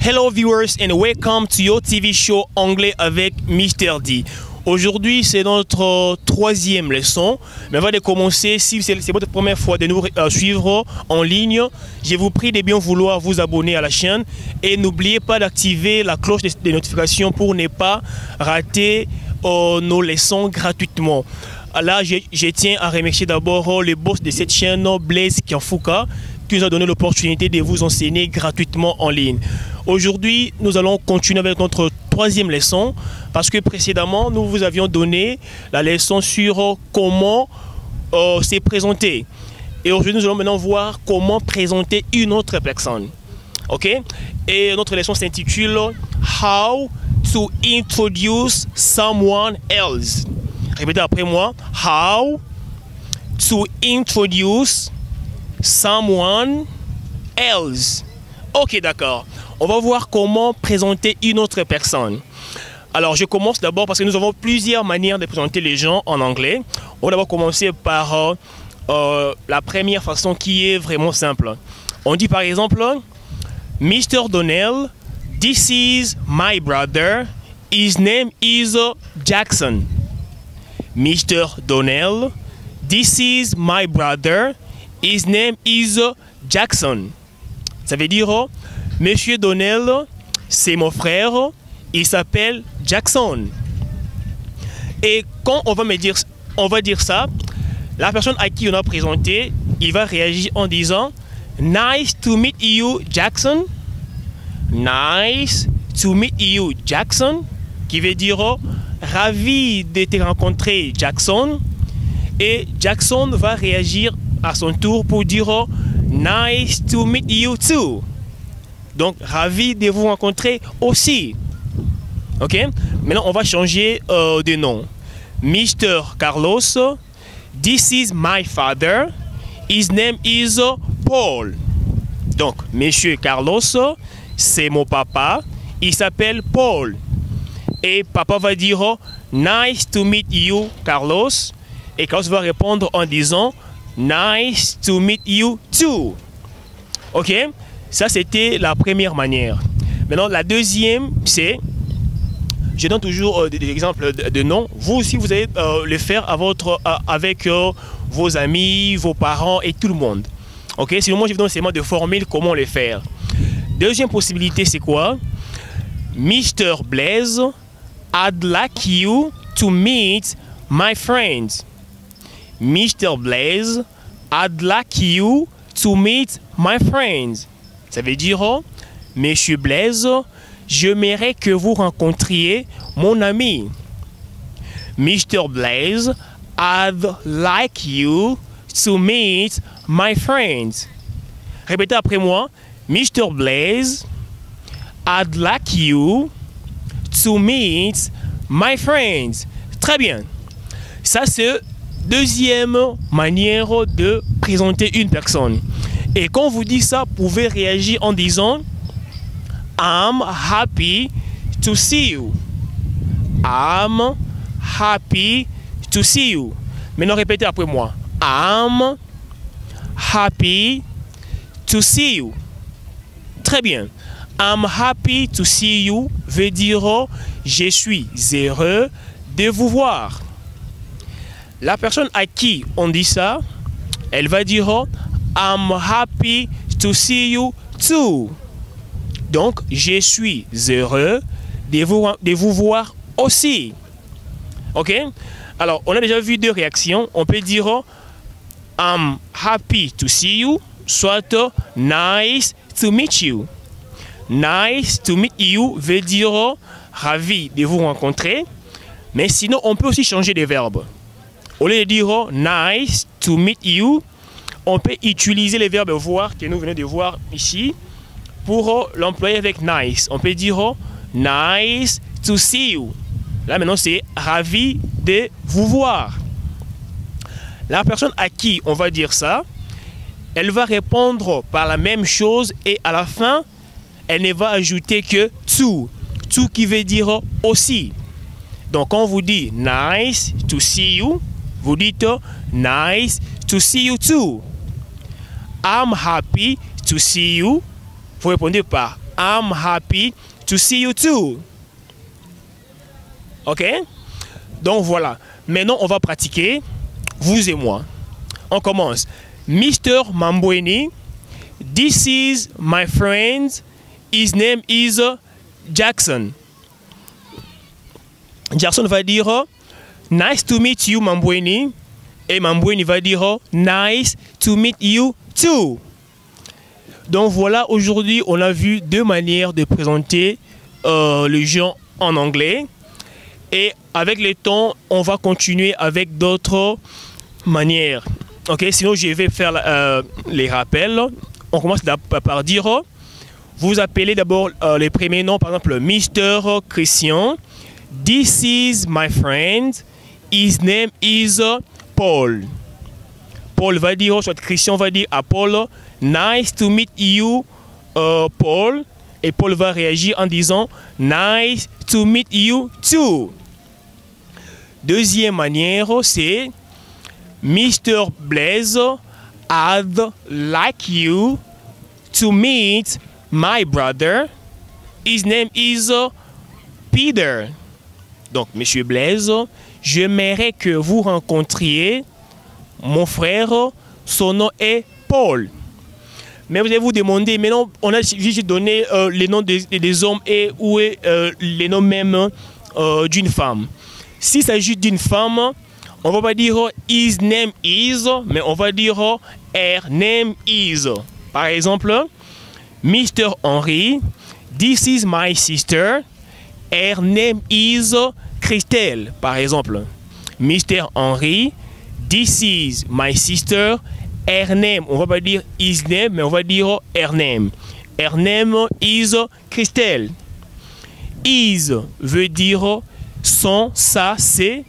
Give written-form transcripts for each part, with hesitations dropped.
Hello viewers and welcome to your TV show anglais avec Mr. D. Aujourd'hui c'est notre troisième leçon, mais avant de commencer, si c'est votre première fois de nous suivre en ligne, je vous prie de bien vouloir vous abonner à la chaîne et n'oubliez pas d'activer la cloche de notification pour ne pas rater nos leçons gratuitement. Là, je tiens à remercier d'abord le boss de cette chaîne, Blaise Kianfouka, qui nous a donné l'opportunité de vous enseigner gratuitement en ligne. Aujourd'hui, nous allons continuer avec notre troisième leçon parce que précédemment, nous vous avions donné la leçon sur comment se présenter. Et aujourd'hui, nous allons maintenant voir comment présenter une autre personne. Ok? Et notre leçon s'intitule How to introduce someone else. Répétez après moi. How to introduce someone else. Ok, d'accord. On va voir comment présenter une autre personne. Alors, je commence d'abord parce que nous avons plusieurs manières de présenter les gens en anglais. On va d'abord commencer par la première façon qui est vraiment simple. On dit par exemple, Mr. Donnell, this is my brother. His name is Jackson. Mr. Donnell, this is my brother. His name is Jackson. Ça veut dire, Monsieur Donnell, c'est mon frère, il s'appelle Jackson. Et quand on va dire ça, la personne à qui on a présenté, il va réagir en disant Nice to meet you, Jackson. Nice to meet you, Jackson. Qui veut dire ravi de te rencontrer, Jackson. Et Jackson va réagir à son tour pour dire Nice to meet you too. Donc, ravi de vous rencontrer aussi. Ok? Maintenant, on va changer de nom. Mr. Carlos, this is my father. His name is Paul. Donc, Monsieur Carlos, c'est mon papa. Il s'appelle Paul. Et papa va dire Nice to meet you, Carlos. Et Carlos va répondre en disant Nice to meet you too. Ok? Ça, c'était la première manière. Maintenant, la deuxième, c'est... Je donne toujours des exemples de noms. Vous aussi, vous allez le faire avec vos amis, vos parents et tout le monde. Ok? Sinon, moi, je vous donne seulement de formules comment le faire. Deuxième possibilité, c'est quoi? Mr. Blaise, I'd like you to meet my friends. Mr. Blaise, I'd like you to meet my friends. Ça veut dire, Monsieur Blaise, j'aimerais que vous rencontriez mon ami. Mr. Blaise, I'd like you to meet my friends. Répétez après moi. Mr. Blaise, I'd like you to meet my friends. Très bien. Ça, c'est deuxième manière de présenter une personne. Et quand on vous dit ça, vous pouvez réagir en disant I'm happy to see you. I'm happy to see you. Maintenant, répétez après moi. I'm happy to see you. Très bien. I'm happy to see you veut dire je suis heureux de vous voir. La personne à qui on dit ça, elle va dire I'm happy to see you too. Donc, je suis heureux de vous voir aussi. Ok? Alors, on a déjà vu deux réactions. On peut dire I'm happy to see you, soit nice to meet you. Nice to meet you veut dire ravi de vous rencontrer. Mais sinon, on peut aussi changer de verbe. Au lieu de dire nice to meet you, on peut utiliser le verbe voir que nous venons de voir ici pour l'employer avec nice. On peut dire nice to see you. Là maintenant c'est ravi de vous voir. La personne à qui on va dire ça, elle va répondre par la même chose et à la fin, elle ne va ajouter que to. To qui veut dire aussi. Donc quand on vous dit nice to see you, vous dites nice to see you too. I'm happy to see you. Vous répondez par I'm happy to see you too. Ok? Donc voilà. Maintenant, on va pratiquer, vous et moi. On commence. Mr. Mambweni, this is my friend. His name is Jackson. Jackson va dire nice to meet you, Mambweni. Et Mambweni va dire nice to meet you too. Donc voilà, aujourd'hui, on a vu deux manières de présenter le genre en anglais. Et avec le temps, on va continuer avec d'autres manières. Ok, sinon je vais faire les rappels. On commence par dire, vous appelez d'abord les premiers noms, par exemple Mr. Christian. This is my friend. His name is Paul. Paul va dire, soit Christian va dire à Paul, nice to meet you, Paul. Et Paul va réagir en disant, nice to meet you too. Deuxième manière, c'est Mr. Blaise, I'd like you to meet my brother. His name is Peter. Donc, Monsieur Blaise, j'aimerais que vous rencontriez mon frère. Son nom est Paul. Mais vous allez vous demander, maintenant, on a juste donné les noms des hommes et ou les noms même d'une femme. S'il s'agit d'une femme, on ne va pas dire his name is, mais on va dire her name is. Par exemple, Mr. Henry, this is my sister. Her name is Christelle. Par exemple, Mr. Henry, this is my sister. Her name, on ne va pas dire his name, mais on va dire her name. Her name is Christelle. Is veut dire son, ça, c'est.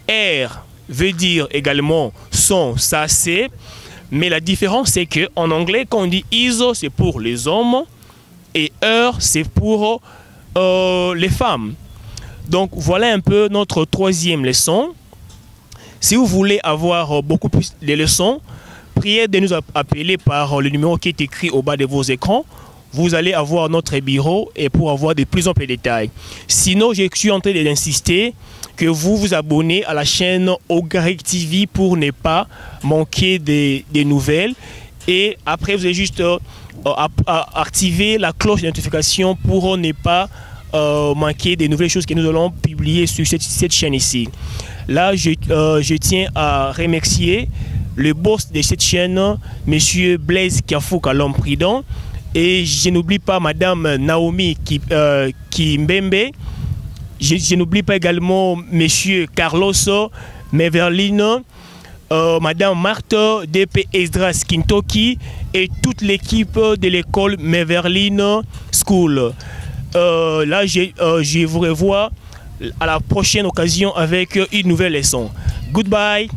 Her veut dire également son, ça, c'est. Mais la différence, c'est qu'en anglais, quand on dit is, c'est pour les hommes. Et her, c'est pour les femmes. Donc, voilà un peu notre troisième leçon. Si vous voulez avoir beaucoup plus de leçons, priez de nous appeler par le numéro qui est écrit au bas de vos écrans. Vous allez avoir notre bureau et pour avoir de plus amples détails. Sinon, je suis en train d'insister que vous vous abonnez à la chaîne Ogaric TV pour ne pas manquer des nouvelles. Et après, vous allez juste activer la cloche de notification pour ne pas manquer des nouvelles choses que nous allons publier sur cette chaîne ici. Là, je tiens à remercier le boss de cette chaîne, M. Blaise Kiafouka, l'homme prudent. Et je n'oublie pas Madame Naomi Kimbembe. Je n'oublie pas également M. Carlos Meverlin, Madame Marthe DP Esdras Kintoki et toute l'équipe de l'école Meverlin School. Là, je vous revois à la prochaine occasion avec une nouvelle leçon. Goodbye.